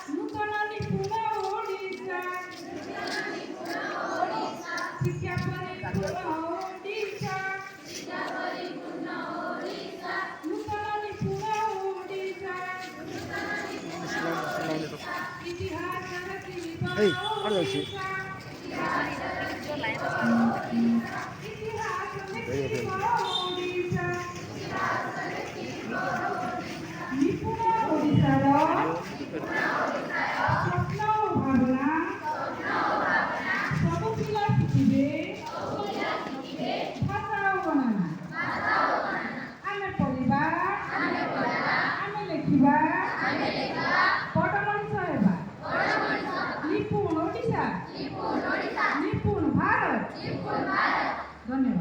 ନୂତନ ନିପୁଣ ଓଡ଼ିଶା ଶିକ୍ଷା ପରିପୂର୍ଣ୍ଣ ଓଡ଼ିଶା ନୂତନ ନିପୁଣ ଓଡ଼ିଶା ଇତିହାସର ଶିଳ୍ପ ଓଡ଼ିଶା ଇତିହାସରେ ଶିଳ୍ପ ଓଡ଼ିଶା ନିପୁଣ ଓଡ଼ିଶାର ସ୍ୱପ୍ନ ଓ ଭାବନା ସବୁ ପିଲା ଶିଖିବେ ଭାଷା ଓ ଗଣନା ଆମେ ପଢ଼ିବା ଆମେ ଲେଖିବା ବଡ଼ ମଣିଷ ହେବା ନିପୁଣ ଓଡ଼ିଶା ନିପୁଣ ଭାରତ ଧନ୍ୟବାଦ।